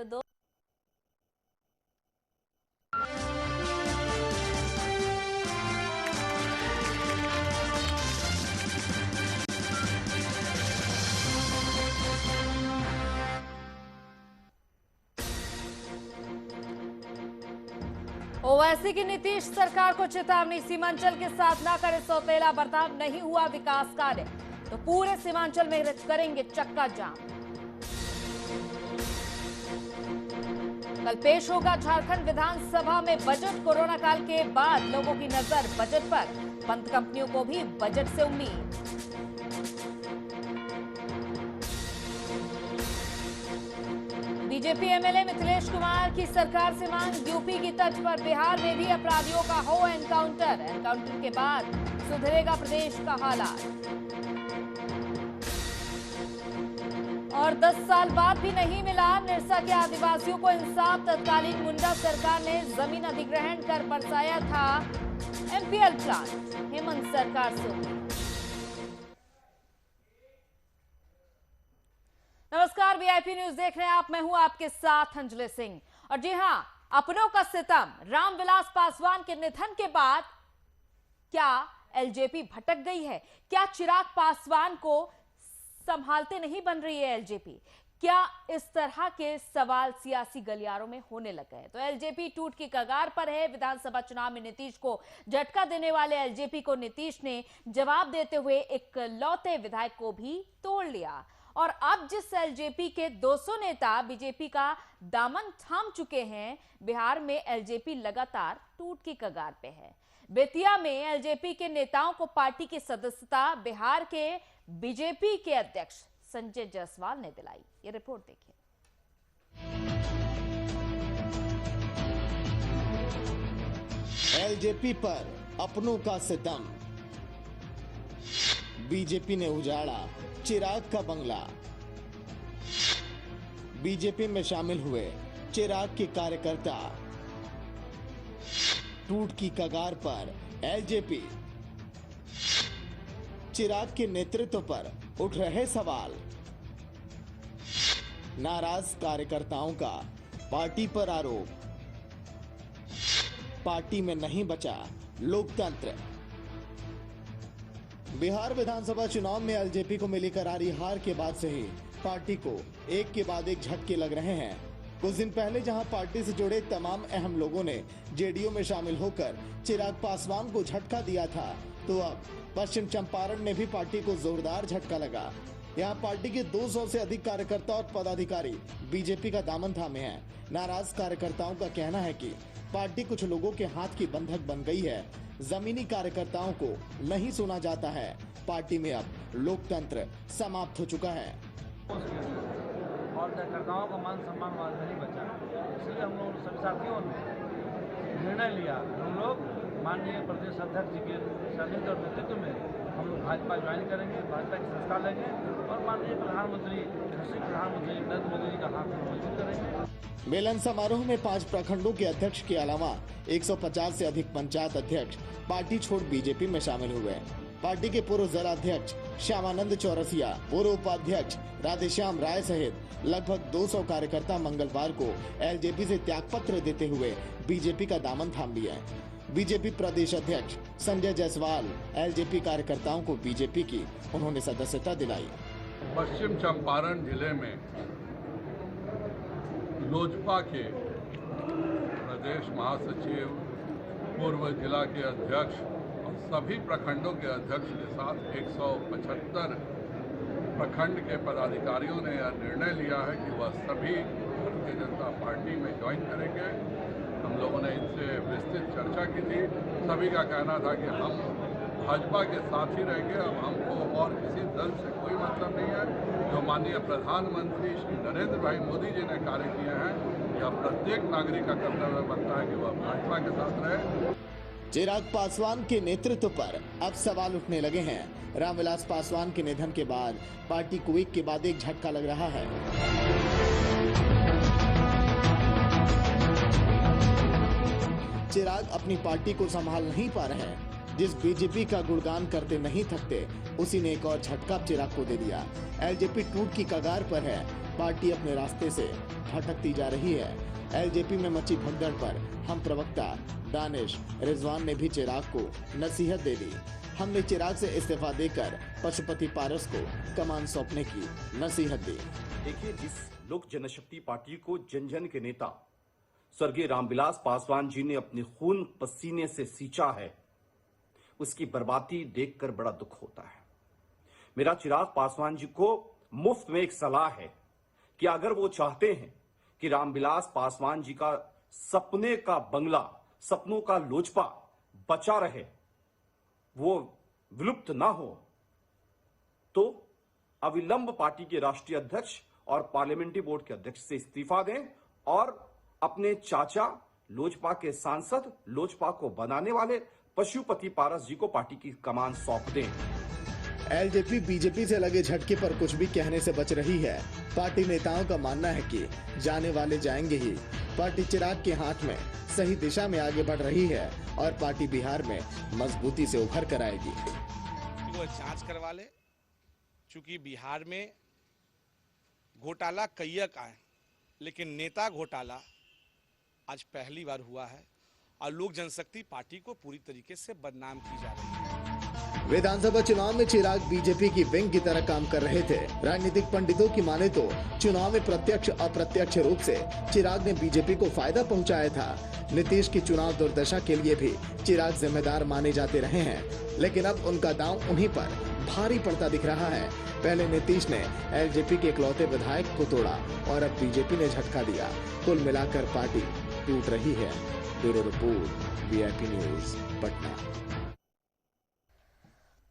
दो ओवैसी की नीतीश सरकार को चेतावनी, सीमांचल के साथ ना करे सौतेला बर्ताव, नहीं हुआ विकास कार्य तो पूरे सीमांचल में करेंगे चक्का जाम। कल पेश होगा झारखंड विधानसभा में बजट, कोरोना काल के बाद लोगों की नजर बजट पर, बंद कंपनियों को भी बजट से उम्मीद। बीजेपी एमएलए मिथिलेश कुमार की सरकार से मांग, यूपी की तर्ज पर बिहार में भी अपराधियों का हो एनकाउंटर, एनकाउंटर के बाद सुधरेगा प्रदेश का हालात। और 10 साल बाद भी नहीं मिला निरसा के आदिवासियों को इंसाफ, तत्कालीन मुंडा सरकार ने जमीन अधिग्रहण कर बरसाया था एमपीएल प्लांट, हेमंत सरकार से। नमस्कार, वीआईपी न्यूज देख रहे हैं आप, मैं हूं आपके साथ अंजलि सिंह। और जी हां, अपनों का सितम, रामविलास पासवान के निधन के बाद क्या एलजेपी भटक गई है? क्या चिराग पासवान को संभालते नहीं बन रही है एलजेपी? क्या इस तरह के सवाल सियासी गलियारों में होने लगे हैं? तो एलजेपी टूट की कगार पर है। विधानसभा चुनाव में नीतीश को झटका देने वाले एलजेपी को नीतीश ने जवाब देते हुए एक लौते विधायक को भी तोड़ लिया। और अब जिस एलजेपी के 200 नेता बीजेपी का दामन थाम चुके हैं, बिहार में एलजेपी लगातार टूट की कगार पे है। बेतिया में एलजेपी के नेताओं को पार्टी की सदस्यता बिहार के बीजेपी के अध्यक्ष संजय जायसवाल ने दिलाई। ये रिपोर्ट देखिए। एलजेपी पर अपनों का सितम, बीजेपी ने उजाड़ा चिराग का बंगला। बीजेपी में शामिल हुए चिराग के कार्यकर्ता, टूट की कगार पर एलजेपी। चिराग के नेतृत्व पर उठ रहे सवाल, नाराज कार्यकर्ताओं का पार्टी पर आरोप, पार्टी में नहीं बचा लोकतंत्र। बिहार विधानसभा चुनाव में एलजेपी को मिली करारी हार के बाद से ही पार्टी को एक के बाद एक झटके लग रहे हैं। कुछ दिन पहले जहां पार्टी से जुड़े तमाम अहम लोगों ने जेडीयू में शामिल होकर चिराग पासवान को झटका दिया था, तो अब पश्चिम चंपारण में भी पार्टी को जोरदार झटका लगा। यहां पार्टी के 200 से अधिक कार्यकर्ता और पदाधिकारी बीजेपी का दामन थामे हैं। नाराज कार्यकर्ताओं का कहना है कि पार्टी कुछ लोगों के हाथ की बंधक बन गई है, जमीनी कार्यकर्ताओं को नहीं सुना जाता है। पार्टी में अब लोकतंत्र समाप्त हो चुका है और कार्यकर्ताओं का मान सम्मान वाला नहीं बचा। इसलिए हम लोग सभी साथियों ने निर्णय लिया, हम लोग माननीय प्रदेश अध्यक्ष जी के सानिध्य और नेतृत्व में हम लोग भाजपा ज्वाइन करेंगे, भाजपा की संस्था लेंगे और माननीय प्रधानमंत्री नरेंद्र मोदी जी का हाथ मजबूत करेंगे। मिलन समारोह में 5 प्रखंडों के अध्यक्ष के अलावा 150 से अधिक पंचायत अध्यक्ष पार्टी छोड़ बीजेपी में शामिल हुए। पार्टी के पूर्व जिलाध्यक्ष श्यामानंद चौरसिया, पूर्व उपाध्यक्ष राधेश्याम राय सहित लगभग 200 कार्यकर्ता मंगलवार को एलजेपी से त्यागपत्र देते हुए बीजेपी का दामन थाम लिया। बीजेपी प्रदेश अध्यक्ष संजय जायसवाल एलजेपी कार्यकर्ताओं को बीजेपी की उन्होंने सदस्यता दिलाई। पश्चिम चंपारण जिले में लोजपा के प्रदेश महासचिव, पूर्व जिला के अध्यक्ष और सभी प्रखंडों के अध्यक्ष के साथ 175 प्रखंड के पदाधिकारियों ने यह निर्णय लिया है कि वह सभी भारतीय जनता पार्टी में ज्वाइन करेंगे। हम लोगों ने इनसे विस्तृत चर्चा की थी। सभी का कहना था कि हम भाजपा के साथ ही रहेंगे, अब हमको और किसी दल से कोई मतलब नहीं है। जो माननीय प्रधानमंत्री श्री नरेंद्र भाई मोदी जी ने कार्य किए हैं, यह प्रत्येक नागरिक का कर्तव्य बनता है कि वह भाजपा के साथ रहे। चिराग पासवान के नेतृत्व पर अब सवाल उठने लगे हैं। रामविलास पासवान के निधन के बाद पार्टी को एक के बाद एक झटका लग रहा है। चिराग अपनी पार्टी को संभाल नहीं पा रहे हैं। जिस बीजेपी का गुणगान करते नहीं थकते, उसी ने एक और झटका चिराग को दे दिया। एलजेपी टूट की कगार पर है, पार्टी अपने रास्ते से भटकती जा रही है। एलजेपी में मची भगदड़ पर हम प्रवक्ता दानिश रिजवान ने भी चिराग को नसीहत दे दी। हमने चिराग से इस्तीफा देकर पशुपति पारस को कमान सौंपने की नसीहत दी। देखिए, जिस लोक जनशक्ति पार्टी को जन जन के नेता स्वर्गीय रामविलास पासवान जी ने अपने खून पसीने से सींचा है, उसकी बर्बादी देखकर बड़ा दुख होता है। मेरा चिराग पासवान जी को मुफ्त में एक सलाह है कि अगर वो चाहते हैं कि रामविलास पासवान जी का सपने का बंगला, सपनों का लोचपा बचा रहे, वो विलुप्त ना हो, तो अविलंब पार्टी के राष्ट्रीय अध्यक्ष और पार्लियामेंट्री बोर्ड के अध्यक्ष से इस्तीफा दें और अपने चाचा लोजपा के सांसद, लोजपा को बनाने वाले पशुपति पारस जी को पार्टी की कमान सौंप दें। एलजेपी बीजेपी से लगे झटके पर कुछ भी कहने से बच रही है। पार्टी नेताओं का मानना है कि जाने वाले जाएंगे ही। पार्टी चिराग के हाथ में सही दिशा में आगे बढ़ रही है और पार्टी बिहार में मजबूती से उभर कर आएगी। वो जांच करवा ले, चूंकि बिहार में घोटाला कई का है, लेकिन नेता घोटाला आज पहली बार हुआ है और लोक जनशक्ति पार्टी को पूरी तरीके से बदनाम की जा रही है। विधानसभा चुनाव में चिराग बीजेपी की विंग की तरह काम कर रहे थे। राजनीतिक पंडितों की माने तो चुनाव में प्रत्यक्ष अप्रत्यक्ष रूप से चिराग ने बीजेपी को फायदा पहुंचाया था। नीतीश की चुनाव दुर्दशा के लिए भी चिराग जिम्मेदार माने जाते रहे हैं, लेकिन अब उनका दांव उन्हीं पर भारी पड़ता दिख रहा है। पहले नीतीश ने एलजेपी के इकलौते विधायक को तोड़ा और अब बीजेपी ने झटका दिया। कुल मिलाकर पार्टी टूट रही है। Bureau report, VIP news, Patna.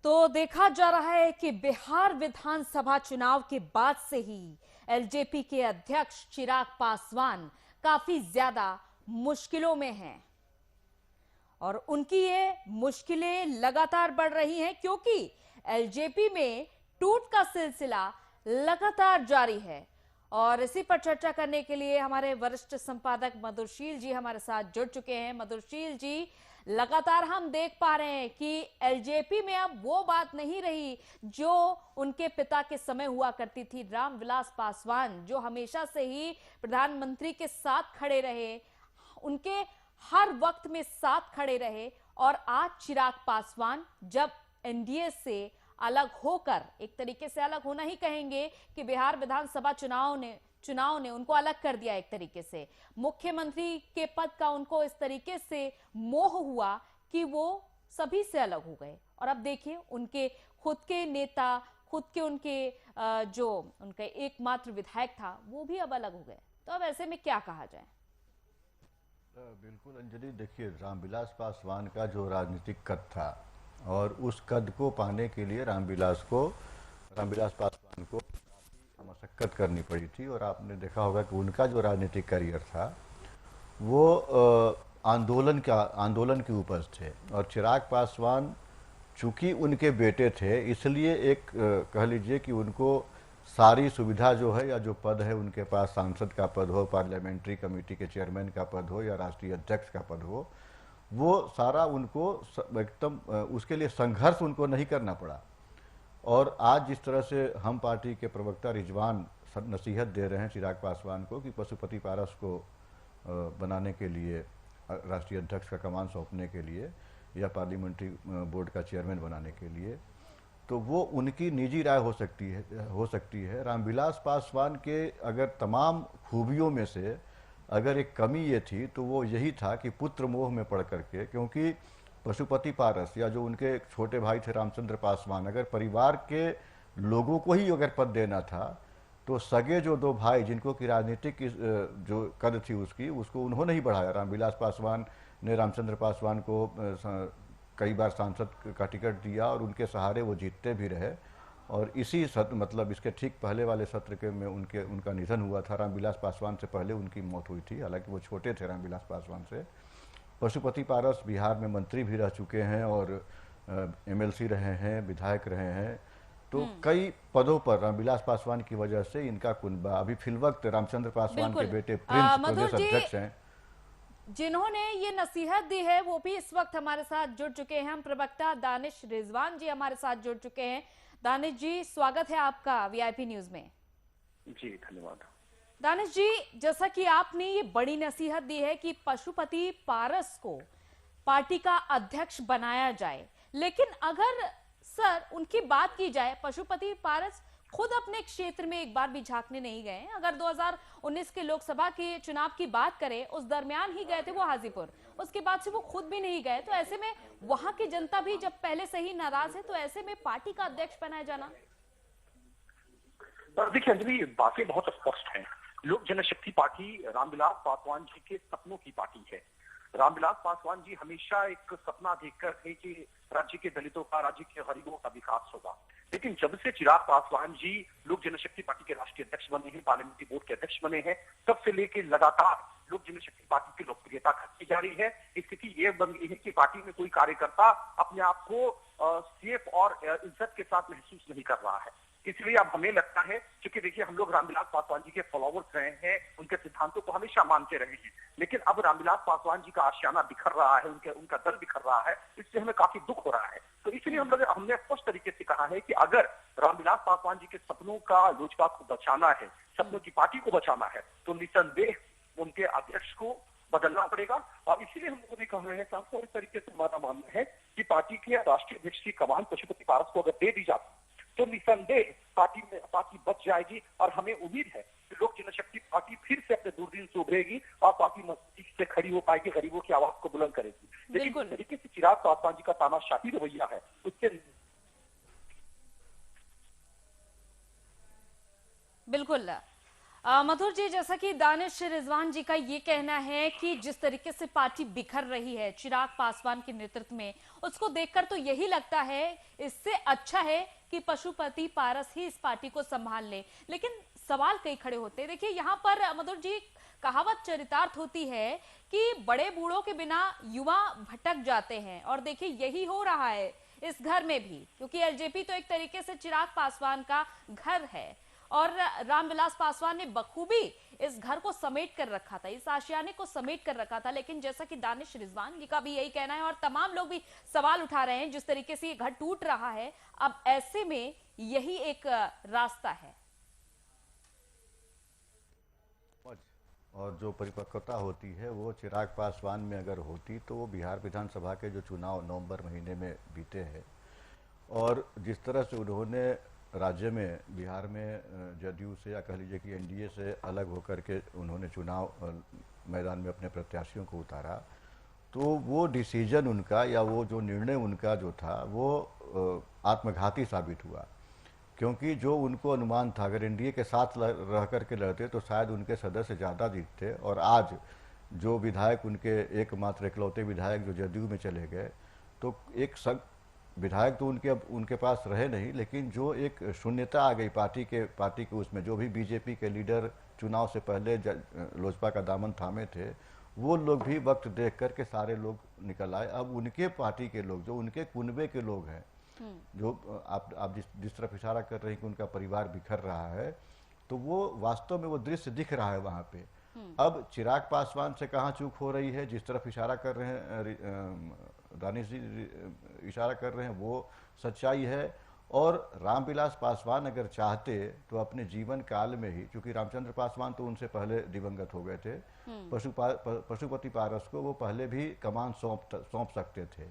तो देखा जा रहा है कि बिहार विधानसभा चुनाव के बाद से ही एलजेपी के अध्यक्ष चिराग पासवान काफी ज्यादा मुश्किलों में हैं और उनकी ये मुश्किलें लगातार बढ़ रही हैं क्योंकि एलजेपी में टूट का सिलसिला लगातार जारी है। और इसी पर चर्चा करने के लिए हमारे वरिष्ठ संपादक मधुरशील जी हमारे साथ जुड़ चुके हैं। मधुरशील जी, लगातार हम देख पा रहे हैं कि एलजेपी में अब वो बात नहीं रही जो उनके पिता के समय हुआ करती थी। रामविलास पासवान जो हमेशा से ही प्रधानमंत्री के साथ खड़े रहे, उनके हर वक्त में साथ खड़े रहे, और आज चिराग पासवान जब एनडीए से अलग होकर, एक तरीके से अलग होना ही कहेंगे कि बिहार विधानसभा चुनाव ने उनको अलग कर दिया। एक तरीके से मुख्यमंत्री के पद का उनको इस तरीके से मोह हुआ कि वो सभी से अलग हो गए। और अब देखिए उनके खुद के नेता, खुद के उनके जो उनका एकमात्र विधायक था वो भी अब अलग हो गए। तो अब ऐसे में क्या कहा जाए? बिल्कुल अंजलि, देखिए रामविलास पासवान का जो राजनीतिक कद था और उस कद को पाने के लिए रामविलास पासवान को मशक्कत करनी पड़ी थी। और आपने देखा होगा कि उनका जो राजनीतिक करियर था वो आंदोलन की उपज थे। और चिराग पासवान चूंकि उनके बेटे थे, इसलिए एक कह लीजिए कि उनको सारी सुविधा जो है, या जो पद है उनके पास, सांसद का पद हो, पार्लियामेंट्री कमेटी के चेयरमैन का पद हो या राष्ट्रीय अध्यक्ष का पद हो, वो सारा उनको एकदम उसके लिए संघर्ष उनको नहीं करना पड़ा। और आज जिस तरह से हम पार्टी के प्रवक्ता रिजवान नसीहत दे रहे हैं चिराग पासवान को कि पशुपति पारस को बनाने के लिए, राष्ट्रीय अध्यक्ष का कमान सौंपने के लिए या पार्लियामेंट्री बोर्ड का चेयरमैन बनाने के लिए, तो वो उनकी निजी राय हो सकती है। रामविलास पासवान के अगर तमाम खूबियों में से अगर एक कमी ये थी तो वो यही था कि पुत्र मोह में पड़ करके, क्योंकि पशुपति पारस या जो उनके छोटे भाई थे रामचंद्र पासवान, अगर परिवार के लोगों को ही अगर पद देना था तो सगे जो दो भाई जिनको की राजनीतिक जो कद थी उसको उन्होंने ही बढ़ाया। रामविलास पासवान ने रामचंद्र पासवान को कई बार सांसद का टिकट दिया और उनके सहारे वो जीतते भी रहे। और इसी सत्र, मतलब इसके ठीक पहले वाले सत्र के में उनका निधन हुआ था। रामविलास पासवान से पहले उनकी मौत हुई थी, हालांकि वो छोटे थे रामविलास पासवान से। पशुपति पारस बिहार में मंत्री भी रह चुके हैं और एमएलसी रहे हैं, विधायक रहे हैं। तो कई पदों पर रामविलास पासवान की वजह से इनका कुनबा, अभी फिलवक्त रामचंद्र पासवान के बेटे प्रिंस प्रदेश अध्यक्ष हैं। जिन्होंने ये नसीहत दी है वो भी इस वक्त हमारे साथ जुड़ चुके हैं। हम प्रवक्ता दानिश रिजवान जी हमारे साथ जुड़ चुके हैं। दानिश जी, स्वागत है आपका वीआईपी न्यूज में। जी धन्यवाद। दानिश जी, जैसा कि आपने ये बड़ी नसीहत दी है कि पशुपति पारस को पार्टी का अध्यक्ष बनाया जाए, लेकिन अगर सर उनकी बात की जाए, पशुपति पारस खुद अपने क्षेत्र में एक बार भी झांकने नहीं गए। अगर 2019 के लोकसभा के चुनाव की बात करें, उस दरमियान ही गए थे वो हाजीपुर, उसके बाद से वो खुद भी नहीं गए। तो ऐसे में वहां की जनता भी जब पहले से ही नाराज है, तो ऐसे में पार्टी का अध्यक्ष बनाया जाना। देखिए अंजलि, बातें बहुत स्पष्ट हैं। लोक जनशक्ति पार्टी रामविलास पासवान जी के सपनों की पार्टी है। रामविलास पासवान जी हमेशा एक सपना देखकर थे कि राज्य के दलितों का, राज्य के गरीबों का विकास होगा। लेकिन जब से चिराग पासवान जी लोक जनशक्ति पार्टी के राष्ट्रीय अध्यक्ष बने हैं, पार्लियामेंट्री बोर्ड के अध्यक्ष बने हैं, तब से लेकर लगातार लोक जनशक्ति पार्टी की लोकप्रियता घटती जा रही है। स्थिति ये बन गई है कि पार्टी में कोई कार्यकर्ता अपने आप को सेफ और इज्जत के साथ महसूस नहीं कर रहा है। इसलिए अब हमें लगता है, क्योंकि देखिए हम लोग रामविलास पासवान जी के फॉलोवर्स रहे हैं, उनके सिद्धांतों को हमेशा मानते रहे हैं, लेकिन अब रामविलास पासवान जी का आशियाना बिखर रहा है, उनका दल बिखर रहा है। इससे हमें काफी दुख हो रहा है। तो इसलिए हमने स्पष्ट तरीके से कहा है कि अगर रामविलास पासवान जी के सपनों का लोजपा को बचाना है, सपनों की पार्टी को बचाना है, तो निसंदेह उनके अध्यक्ष को बदलना पड़ेगा। और इसीलिए हम लोग भी कह रहे हैं, साफ इस तरीके से हमारा मानना है कि पार्टी के राष्ट्रीय अध्यक्ष की कमान पशुपति पारस को अगर दे दी जाती तो निसंदेह पार्टी बच जाएगी। और हमें उम्मीद है कि लोक जनशक्ति पार्टी फिर से अपने दूरबीन से उभरेगी और पार्टी मजबूती से खड़ी हो पाएगी, गरीबों की आवाज को बुलंद करेगी। लेकिन जिस तरीके से चिराग पासवान जी का तानाशाही रवैया है, उससे बिल्कुल मधुर जी, जैसा कि दानिश रिजवान जी का ये कहना है कि जिस तरीके से पार्टी बिखर रही है चिराग पासवान के नेतृत्व में, उसको देखकर तो यही लगता है इससे अच्छा है कि पशुपति पारस ही इस पार्टी को संभाल ले। लेकिन सवाल कई खड़े होते हैं। देखिए यहाँ पर मधुर जी, कहावत चरितार्थ होती है कि बड़े बूढ़ों के बिना युवा भटक जाते हैं, और देखिए यही हो रहा है इस घर में भी, क्योंकि एलजेपी तो एक तरीके से चिराग पासवान का घर है और रामविलास पासवान ने बखूबी इस घर को समेट कर रखा था, इस आशियाने को समेट कर रखा था। लेकिन जैसा कि दानिश रिजवान जी का भी यही कहना है और तमाम लोग भी सवाल उठा रहे हैं, जिस तरीके से ये घर टूट रहा है, अब ऐसे में यही एक रास्ता है। और जो परिपक्वता होती है वो चिराग पासवान में अगर होती तो वो बिहार विधानसभा के जो चुनाव नवंबर महीने में बीते हैं, और जिस तरह से उन्होंने राज्य में, बिहार में जदयू से या कह लीजिए कि एनडीए से अलग होकर के उन्होंने चुनाव मैदान में अपने प्रत्याशियों को उतारा, तो वो डिसीजन उनका या वो जो निर्णय उनका जो था वो आत्मघाती साबित हुआ। क्योंकि जो उनको अनुमान था, अगर एनडीए के साथ रह करके लड़ते तो शायद उनके सदस्य ज़्यादा जीतते, और आज जो विधायक उनके एकमात्र इकलौते विधायक जो जदयू में चले गए, तो एक विधायक तो उनके पास रहे नहीं, लेकिन जो एक शून्यता आ गई पार्टी के उसमें, जो भी बीजेपी के लीडर चुनाव से पहले लोजपा का दामन थामे थे, वो लोग भी वक्त देख कर के सारे लोग निकल आए। अब उनके पार्टी के लोग, जो उनके कुनबे के लोग हैं, जो आप जिस तरफ इशारा कर रहे हैं कि उनका परिवार बिखर रहा है, तो वो वास्तव में वो दृश्य दिख रहा है वहाँ पे। अब चिराग पासवान से कहाँ चूक हो रही है, जिस तरफ इशारा कर रहे हैं दानिश जी इशारा कर रहे हैं, वो सच्चाई है। और रामविलास पासवान अगर चाहते तो अपने जीवन काल में ही, क्योंकि रामचंद्र पासवान तो उनसे पहले दिवंगत हो गए थे, पशुपति पारस को वो पहले भी कमान सौंप सकते थे।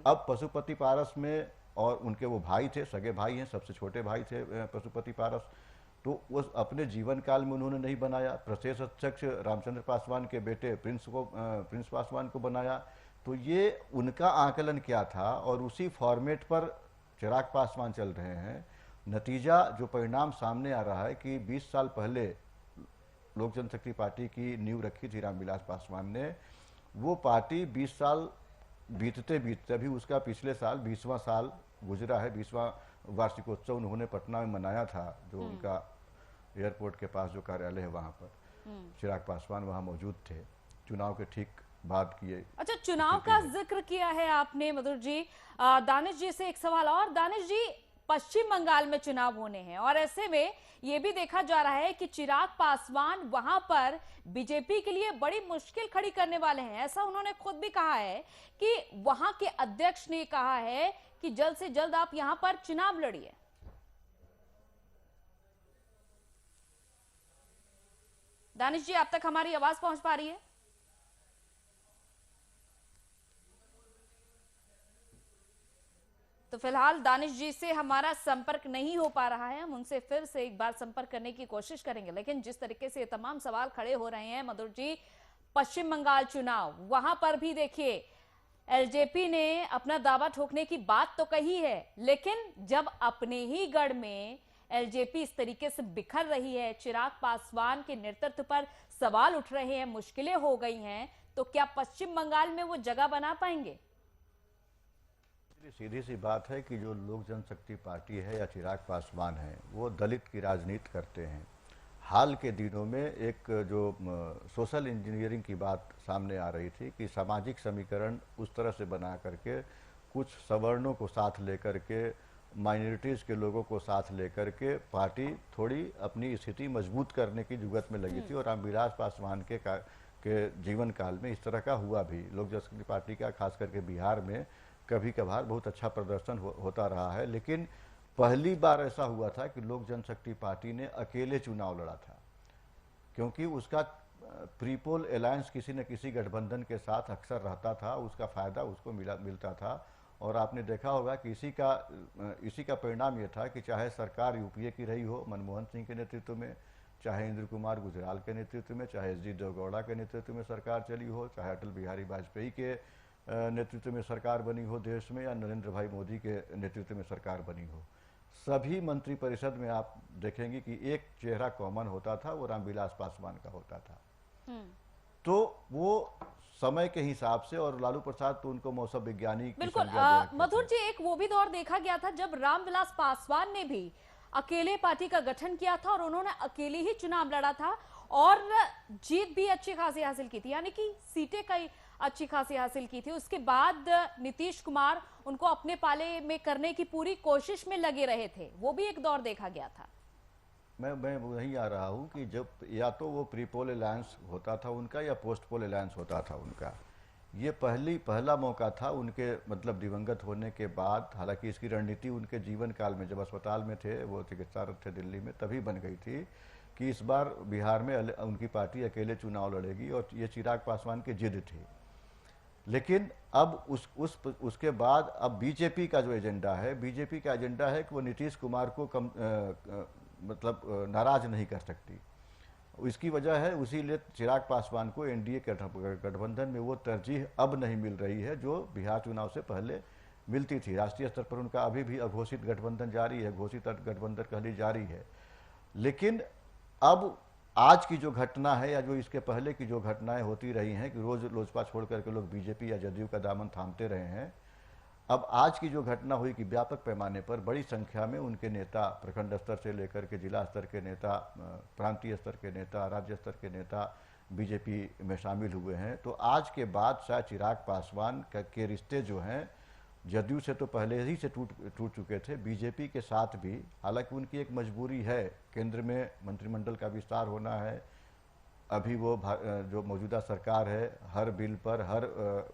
अब पशुपति पारस में, और उनके वो भाई थे, सगे भाई हैं, सबसे छोटे भाई थे पशुपति पारस, तो वो अपने जीवन काल में उन्होंने नहीं बनाया। प्रदेश अध्यक्ष रामचंद्र पासवान के बेटे प्रिंस पासवान को बनाया। तो ये उनका आकलन क्या था, और उसी फॉर्मेट पर चिराग पासवान चल रहे हैं। नतीजा जो परिणाम सामने आ रहा है कि 20 साल पहले लोक जनशक्ति पार्टी की नींव रखी थी रामविलास पासवान ने, वो पार्टी 20 साल बीतते बीतते, अभी उसका पिछले साल 20वां साल गुजरा है, 20वां वार्षिकोत्सव उन्होंने पटना में मनाया था, जो उनका एयरपोर्ट के पास जो कार्यालय है वहाँ पर चिराग पासवान वहाँ मौजूद थे, चुनाव के ठीक बात किए। अच्छा, चुनाव का जिक्र किया है आपने मधुर जी। दानिश जी से एक सवाल और। दानिश जी, पश्चिम बंगाल में चुनाव होने हैं और ऐसे में यह भी देखा जा रहा है कि चिराग पासवान वहां पर बीजेपी के लिए बड़ी मुश्किल खड़ी करने वाले हैं। ऐसा उन्होंने खुद भी कहा है कि वहां के अध्यक्ष ने कहा है कि जल्द से जल्द आप यहां पर चुनाव लड़िए। दानिश जी, आप तक हमारी आवाज पहुंच पा रही है? तो फिलहाल दानिश जी से हमारा संपर्क नहीं हो पा रहा है। हम उनसे फिर से एक बार संपर्क करने की कोशिश करेंगे। लेकिन जिस तरीके से ये तमाम सवाल खड़े हो रहे हैं मधुर जी, पश्चिम बंगाल चुनाव, वहां पर भी देखिए एलजेपी ने अपना दावा ठोकने की बात तो कही है, लेकिन जब अपने ही गढ़ में एलजेपी इस तरीके से बिखर रही है, चिराग पासवान के नेतृत्व पर सवाल उठ रहे हैं, मुश्किलें हो गई हैं, तो क्या पश्चिम बंगाल में वो जगह बना पाएंगे? सीधी सी बात है कि जो लोक जनशक्ति पार्टी है या चिराग पासवान है, वो दलित की राजनीति करते हैं। हाल के दिनों में एक जो सोशल इंजीनियरिंग की बात सामने आ रही थी कि सामाजिक समीकरण उस तरह से बना करके कुछ सवर्णों को साथ लेकर के, माइनॉरिटीज़ के लोगों को साथ लेकर के पार्टी थोड़ी अपनी स्थिति मजबूत करने की जुगत में लगी थी। और रामविलास पासवान के जीवन काल में इस तरह का हुआ भी। लोक जनशक्ति पार्टी का खास करके बिहार में कभी कभार बहुत अच्छा प्रदर्शन होता रहा है, लेकिन पहली बार ऐसा हुआ था कि लोक जनशक्ति पार्टी ने अकेले चुनाव लड़ा था, क्योंकि उसका प्रीपोल अलायंस किसी न किसी गठबंधन के साथ अक्सर रहता था, उसका फायदा उसको मिलता था। और आपने देखा होगा कि इसी का परिणाम ये था कि चाहे सरकार यूपीए की रही हो मनमोहन सिंह के नेतृत्व में, चाहे इंद्र कुमार गुजराल के नेतृत्व में, चाहे एस डी देवगौड़ा के नेतृत्व में सरकार चली हो, चाहे अटल बिहारी वाजपेयी के नेतृत्व में सरकार बनी हो देश में, या नरेंद्र भाई मोदी के नेतृत्व में सरकार बनी हो, सभी मंत्रिपरिषद में आप देखेंगे कि एक चेहरा कॉमन होता था, वो रामविलास पासवान का होता था। तो वो समय के हिसाब से, और लालू प्रसाद तो उनको मौसम विज्ञानी की बिल्कुल मधुर जी, एक वो भी दौर देखा गया था जब रामविलास पासवान ने भी अकेले पार्टी का गठन किया था और उन्होंने अकेले ही चुनाव लड़ा था और जीत भी अच्छी खासी हासिल की थी, यानी कि सीटें कई अच्छी खासी हासिल की थी। उसके बाद नीतीश कुमार उनको अपने पाले में करने की पूरी कोशिश में लगे रहे थे, वो भी एक दौर देखा गया था। मैं वहीं आ रहा हूं कि जब या तो वो प्री पोल अलायंस होता था उनका या पोस्ट पोल अलायंस होता था उनका। ये पहला मौका था उनके मतलब दिवंगत होने के बाद। हालांकि इसकी रणनीति उनके जीवन काल में जब अस्पताल में थे, वो चिकित्सारत थे दिल्ली में, तभी बन गई थी कि इस बार बिहार में उनकी पार्टी अकेले चुनाव लड़ेगी, और ये चिराग पासवान की जिद थी। लेकिन अब उसके बाद अब बीजेपी का जो एजेंडा है, बीजेपी का एजेंडा है कि वो नीतीश कुमार को मतलब नाराज नहीं कर सकती। इसकी वजह है उसी लिए चिराग पासवान को एनडीए गठबंधन में वो तरजीह अब नहीं मिल रही है जो बिहार चुनाव से पहले मिलती थी। राष्ट्रीय स्तर पर उनका अभी भी अघोषित गठबंधन जारी है, घोषित गठबंधन कहली जारी है। लेकिन अब आज की जो घटना है या जो इसके पहले की जो घटनाएं होती रही हैं कि रोज लोजपा छोड़ करके लोग बीजेपी या जदयू का दामन थामते रहे हैं, अब आज की जो घटना हुई कि व्यापक पैमाने पर बड़ी संख्या में उनके नेता, प्रखंड स्तर से लेकर के जिला स्तर के नेता, प्रांतीय स्तर के नेता, राज्य स्तर के नेता बीजेपी में शामिल हुए हैं। तो आज के बाद शायद चिराग पासवान के रिश्ते जो हैं जदयू से तो पहले ही से टूट चुके थे, बीजेपी के साथ भी। हालांकि उनकी एक मजबूरी है, केंद्र में मंत्रिमंडल का विस्तार होना है। अभी वो जो मौजूदा सरकार है, हर बिल पर, हर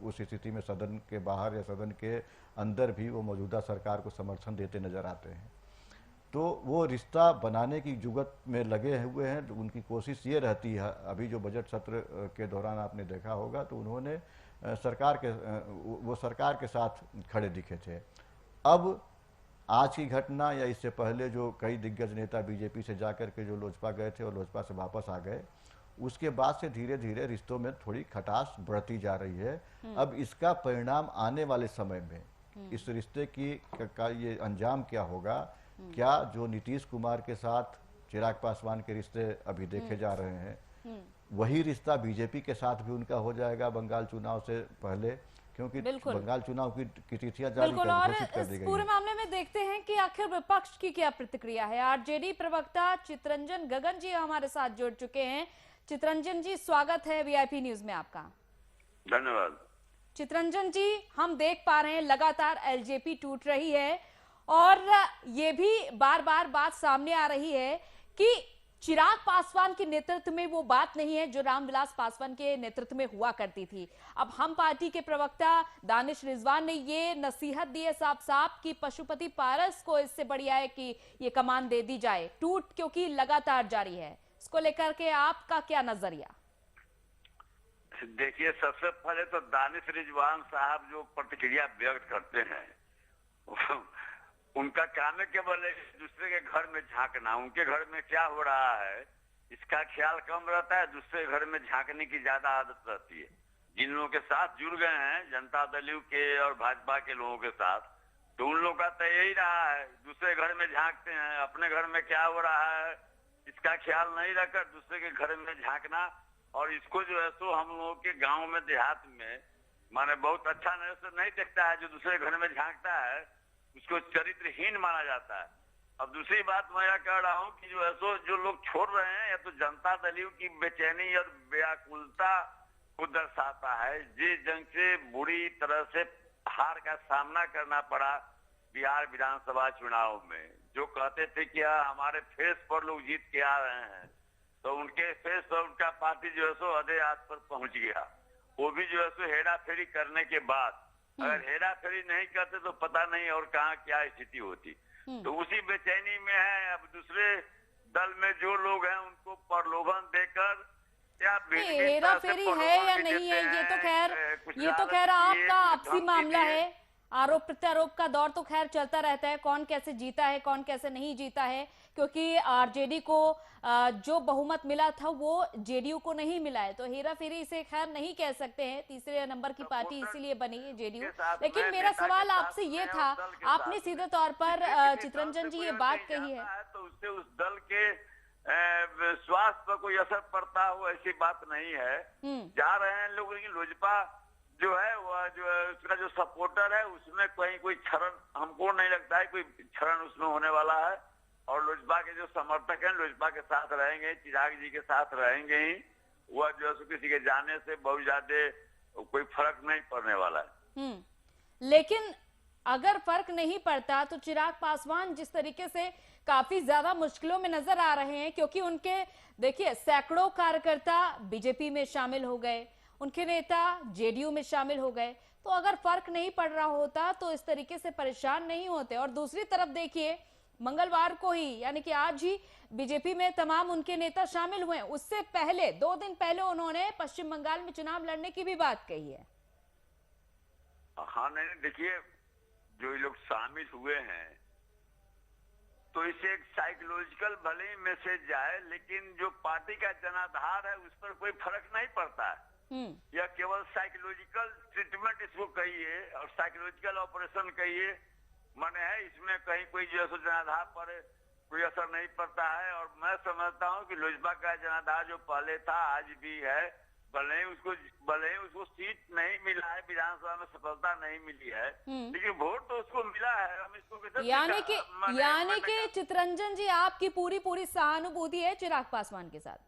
उस स्थिति में सदन के बाहर या सदन के अंदर भी वो मौजूदा सरकार को समर्थन देते नजर आते हैं। तो वो रिश्ता बनाने की जुगत में लगे हुए हैं। उनकी कोशिश ये रहती है, अभी जो बजट सत्र के दौरान आपने देखा होगा तो उन्होंने सरकार के साथ खड़े दिखे थे। अब आज की घटना या इससे पहले जो कई दिग्गज नेता बीजेपी से जाकर के जो लोजपा गए थे और लोजपा से वापस आ गए, उसके बाद से धीरे धीरे रिश्तों में थोड़ी खटास बढ़ती जा रही है। अब इसका परिणाम आने वाले समय में इस रिश्ते का ये अंजाम क्या होगा? क्या जो नीतीश कुमार के साथ चिराग पासवान के रिश्ते अभी देखे जा रहे हैं, वही रिश्ता बीजेपी के साथ भी उनका हो जाएगा बंगाल चुनाव से पहले? क्योंकि बंगाल चुनाव की तिथियां जारी घोषित कर दी गई। पूरे मामले में देखते हैं कि आखिर विपक्ष की क्या प्रतिक्रिया है। आरजेडी प्रवक्ता चितरंजन गगन जी हमारे साथ जुड़ चुके हैं। चितरंजन जी, स्वागत है वीआईपी न्यूज में आपका। धन्यवाद। चितरंजन जी, हम देख पा रहे हैं लगातार एलजेपी टूट रही है और ये भी बार बार बात सामने आ रही है कि चिराग पासवान के नेतृत्व में वो बात नहीं है जो रामविलास पासवान के नेतृत्व में हुआ करती थी। अब हम पार्टी के प्रवक्ता दानिश रिजवान ने ये नसीहत दी है साफ साफ कि पशुपति पारस को इससे बढ़िया है कि ये कमान दे दी जाए, टूट क्योंकि लगातार जारी है। इसको लेकर के आपका क्या नजरिया? देखिए, सबसे पहले तो दानिश रिजवान साहब जो प्रतिक्रिया व्यक्त करते हैं उनका काम है केवल दूसरे के घर में झांकना। उनके घर में क्या हो रहा है इसका ख्याल कम रहता है, दूसरे घर में झांकने की ज्यादा आदत रहती है। जिन लोगों के साथ जुड़ गए हैं जनता दल के और भाजपा के लोगों के साथ, तो उन लोगों का तो यही रहा है, दूसरे घर में झांकते हैं, अपने घर में क्या हो रहा है इसका ख्याल नहीं रखकर दूसरे के घर में झांकना। और इसको जो है सो हम लोगों के गाँव में देहात में माने बहुत अच्छा नहीं देखता है। जो दूसरे घर में झांकता है उसको चरित्रहीन माना जाता है। अब दूसरी बात मैं यह कह रहा हूँ कि जो है सो जो लोग छोड़ रहे हैं या तो जनता दलियों की बेचैनी और व्याकुलता को दर्शाता है। जिस जंग से बुरी तरह से हार का सामना करना पड़ा बिहार विधानसभा चुनाव में, जो कहते थे कि हमारे फेस पर लोग जीत के आ रहे हैं, तो उनके फेस पर उनका पार्टी जो है सो अधे हाथ पर पहुंच गया। वो भी जो है सो हेरा फेरी करने के बाद, अगर हेरा फेरी नहीं करते तो पता नहीं और कहाँ क्या स्थिति होती। तो उसी बेचैनी में है। अब दूसरे दल में जो लोग हैं उनको प्रलोभन देकर या हेरा फेरी है या नहीं है ये तो खैर आपका आपसी मामला है। आरोप प्रत्यारोप का दौर तो खैर चलता रहता है, कौन कैसे जीता है कौन कैसे नहीं जीता है, क्योंकि आरजेडी को जो बहुमत मिला था वो जेडीयू को नहीं मिला है। तो हेरा फेरी इसे खैर नहीं कह सकते हैं, तीसरे नंबर की पार्टी इसीलिए बनी है जेडीयू। लेकिन मेरा सवाल आपसे ये था, आपने सीधे तौर पर चितरंजन जी ये बात कही है तो उससे उस दल के स्वास्थ्य पर कोई असर पड़ता हो ऐसी बात नहीं है। जा रहे हैं लोग, लेकिन लोजपा जो है वह जो उसका जो सपोर्टर है उसमें कोई क्षरण हमको नहीं लगता है, कोई क्षरण उसमें होने वाला है। और लोजपा के जो समर्थक हैं लोजपा के साथ रहेंगे, चिराग जी के साथ रहेंगे ही। वह जो है किसी के जाने से बहुत ज्यादा कोई फर्क नहीं पड़ने वाला है। लेकिन अगर फर्क नहीं पड़ता तो चिराग पासवान जिस तरीके से काफी ज्यादा मुश्किलों में नजर आ रहे हैं, क्योंकि उनके देखिए सैकड़ों कार्यकर्ता बीजेपी में शामिल हो गए, उनके नेता जेडीयू में शामिल हो गए। तो अगर फर्क नहीं पड़ रहा होता तो इस तरीके से परेशान नहीं होते। और दूसरी तरफ देखिए मंगलवार को ही यानी कि आज ही बीजेपी में तमाम उनके नेता शामिल हुए। उससे पहले 2 दिन पहले उन्होंने पश्चिम बंगाल में चुनाव लड़ने की भी बात कही है। हाँ, नहीं देखिए, जो लोग शामिल हुए हैं तो इसे एक साइकोलॉजिकल भले ही मैसेज जाए, लेकिन जो पार्टी का जनाधार है उस पर कोई फर्क नहीं पड़ता है। यह केवल साइकोलॉजिकल ट्रीटमेंट इसको कहिए और साइकोलॉजिकल ऑपरेशन कहिए, माने है इसमें कहीं कोई जो है जनाधार पर कोई असर नहीं पड़ता है। और मैं समझता हूँ कि लोजपा का जनाधार जो पहले था आज भी है, भले ही उसको सीट नहीं मिला है, विधानसभा में सफलता नहीं मिली है, लेकिन वोट तो उसको मिला है। हम इसको यानी कि चितरंजन जी आपकी पूरी सहानुभूति है चिराग पासवान के साथ?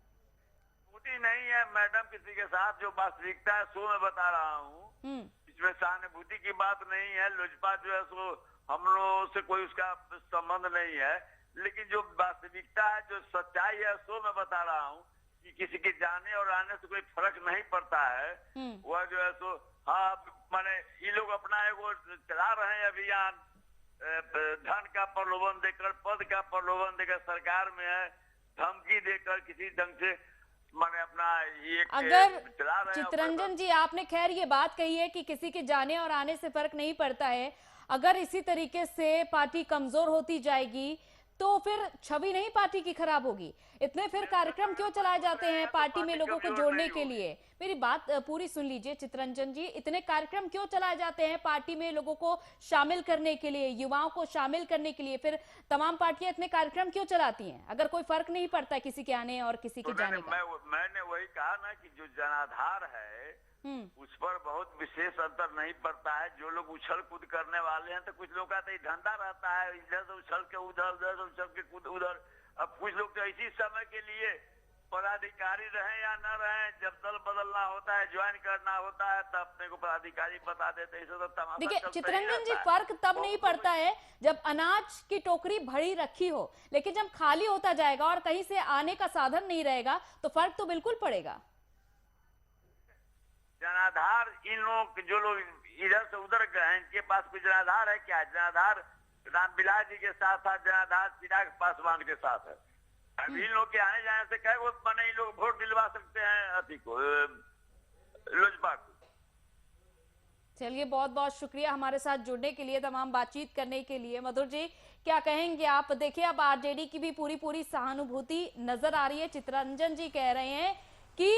नहीं है मैडम, किसी के साथ जो वास्तविकता है सो मैं बता रहा हूँ। इसमें सहानुभूति की बात नहीं है। लोजपा जो है सो हम लोगों से कोई उसका संबंध नहीं है, लेकिन जो वास्तविकता है जो सच्चाई है सो मैं बता रहा हूँ कि किसी के जाने और आने से कोई फर्क नहीं पड़ता है। वह जो है सो हाँ माने ये लोग अपना एगो चला रहे हैं अभियान, धन का प्रलोभन देकर, पद का प्रलोभन देकर, सरकार में है धमकी देकर किसी ढंग से माने अपना ये अगर चितरंजन जी आपने खैर ये बात कही है कि किसी के जाने और आने से फर्क नहीं पड़ता है, अगर इसी तरीके से पार्टी कमजोर होती जाएगी तो फिर छवि नहीं पार्टी की खराब होगी। इतने फिर कार्यक्रम क्यों चलाए जाते हैं पार्टी में लोगों को जोड़ने के लिए? मेरी बात पूरी सुन लीजिए चितरंजन जी, इतने कार्यक्रम क्यों चलाए जाते हैं पार्टी में लोगों को शामिल करने के लिए, युवाओं को शामिल करने के लिए? फिर तमाम पार्टियां इतने कार्यक्रम क्यों चलाती हैं अगर कोई फर्क नहीं पड़ता किसी के आने और किसी के जाने का? मैंने वही कहा ना कि जो जनाधार है उस पर बहुत विशेष अंतर नहीं पड़ता है। जो लोग उछल कूद करने वाले हैं तो कुछ लोग का तो धंधा रहता है, इधर से उछल के उधर, उधर से उछल के कूद उधर। अब कुछ लोग तो इसी समय के लिए पदाधिकारी रहे या न रहे, जब दल बदलना होता है, ज्वाइन करना होता है, तब अपने को पदाधिकारी बता देते हैं। इसे तो तमाशा देखिए चलता ही चित्ररंजन जी, रहता है। फर्क तब नहीं पड़ता है जब अनाज की टोकरी भरी रखी हो, लेकिन जब खाली होता जाएगा और कहीं से आने का साधन नहीं रहेगा तो फर्क तो बिल्कुल पड़ेगा। जनाधार इन लोग जो लोग इधर से उधर गए हैं, इनके पास कोई जनाधार है क्या? जनाधार रामविलास जी के साथ था, जनाधार चिराग पासवान के साथ है। अब इन लोग के आने जाने से कई वोट बने, इन लोग वोट दिलवा सकते हैं अति को, लोजपा को। चलिए, बहुत बहुत शुक्रिया हमारे साथ जुड़ने के लिए, तमाम बातचीत करने के लिए। मधुर जी, क्या कहेंगे आप? देखिए, अब आरजेडी की भी पूरी सहानुभूति नजर आ रही है। चित्ररंजन जी कह रहे हैं कि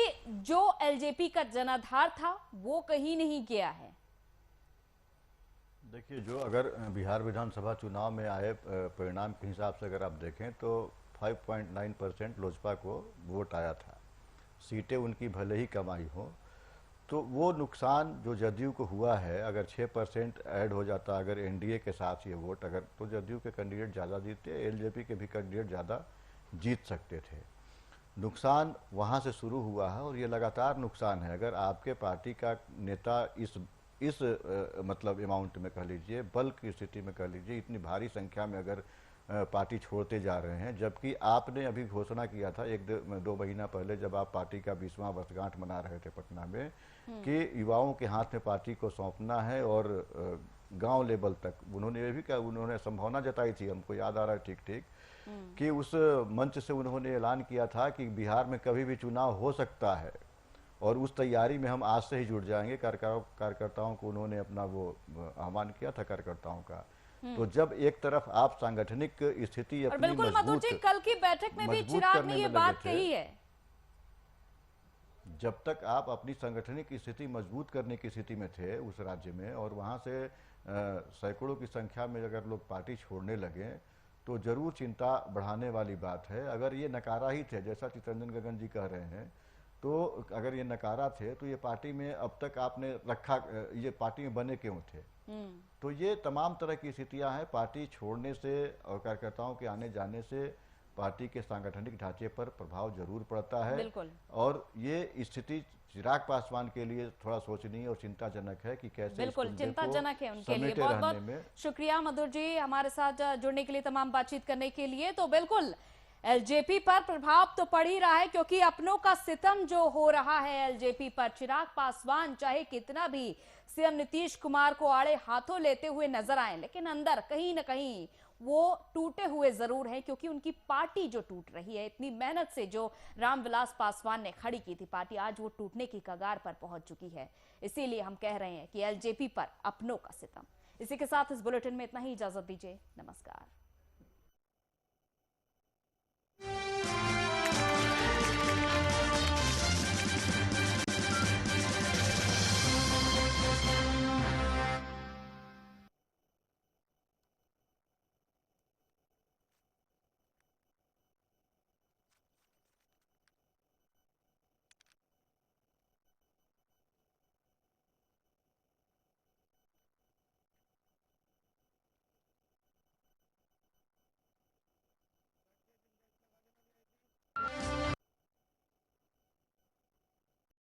जो एलजेपी का जनाधार था वो कहीं नहीं गया है। देखिए, जो अगर बिहार विधानसभा चुनाव में आए परिणाम के हिसाब से अगर आप देखें तो 5.9% लोजपा को वोट आया था। सीटें उनकी भले ही कमाई हो, तो वो नुकसान जो जदयू को हुआ है, अगर 6% ऐड हो जाता अगर एनडीए के साथ ये वोट, अगर तो जदयू के कैंडिडेट ज़्यादा जीतते, एलजेपी के भी कैंडिडेट ज़्यादा जीत सकते थे। नुकसान वहाँ से शुरू हुआ है और ये लगातार नुकसान है। अगर आपके पार्टी का नेता इस मतलब अमाउंट में कह लीजिए, बल्क की स्थिति में कह लीजिए, इतनी भारी संख्या में अगर पार्टी छोड़ते जा रहे हैं, जबकि आपने अभी घोषणा किया था 1-2 महीना पहले जब आप पार्टी का 20वां वर्षगांठ मना रहे थे पटना में, कि युवाओं के हाथ में पार्टी को सौंपना है और गांव लेवल तक उन्होंने ये भी कहा, उन्होंने संभावना जताई थी, हमको याद आ रहा है ठीक कि उस मंच से उन्होंने ऐलान किया था कि बिहार में कभी भी चुनाव हो सकता है और उस तैयारी में हम आज से ही जुड़ जाएंगे। कार्यकर्ताओं को उन्होंने अपना वो आह्वान किया था कार्यकर्ताओं का। तो जब एक तरफ आप सांगठनिक स्थिति और अपनी बिल्कुल मधुर जी, कल की बैठक में भी चिराग ने ये बात कही है। जब तक आप अपनी सांगठनिक स्थिति मजबूत करने की स्थिति में थे उस राज्य में, और वहां से सैकड़ों की संख्या में अगर लोग पार्टी छोड़ने लगे, तो जरूर चिंता बढ़ाने वाली बात है। अगर ये नकारा ही थे, जैसा चित्ररंजन गगन जी कह रहे हैं, तो अगर ये नकारा थे तो ये पार्टी में अब तक आपने रखा, ये पार्टी में बने क्यों थे? तो ये तमाम तरह की स्थितियां हैं। पार्टी छोड़ने से और कार्यकर्ताओं के आने जाने से पार्टी के सांगठनिक ढांचे पर प्रभाव जरूर पड़ता है। बिल्कुल। और ये स्थिति चिराग पासवान के लिए थोड़ा सोचनीय और चिंताजनक है कि कैसे बिल्कुल चिंताजनक है उनके लिए। समेटे बहुत रहने बहुत में। शुक्रिया मधुर जी हमारे साथ जुड़ने के लिए, तमाम बातचीत करने के लिए। तो बिल्कुल एलजेपी पर प्रभाव तो पड़ ही रहा है, क्योंकि अपनों का सितम जो हो रहा है एलजेपी पर, चिराग पासवान चाहे कितना भी सीएम नीतीश कुमार को आड़े हाथों लेते हुए नजर आए, लेकिन अंदर कहीं ना कहीं वो टूटे हुए जरूर हैं, क्योंकि उनकी पार्टी जो टूट रही है, इतनी मेहनत से जो रामविलास पासवान ने खड़ी की थी पार्टी, आज वो टूटने की कगार पर पहुंच चुकी है। इसीलिए हम कह रहे हैं कि एलजेपी पर अपनों का सितम। इसी के साथ इस बुलेटिन में इतना ही, इजाजत दीजिए, नमस्कार।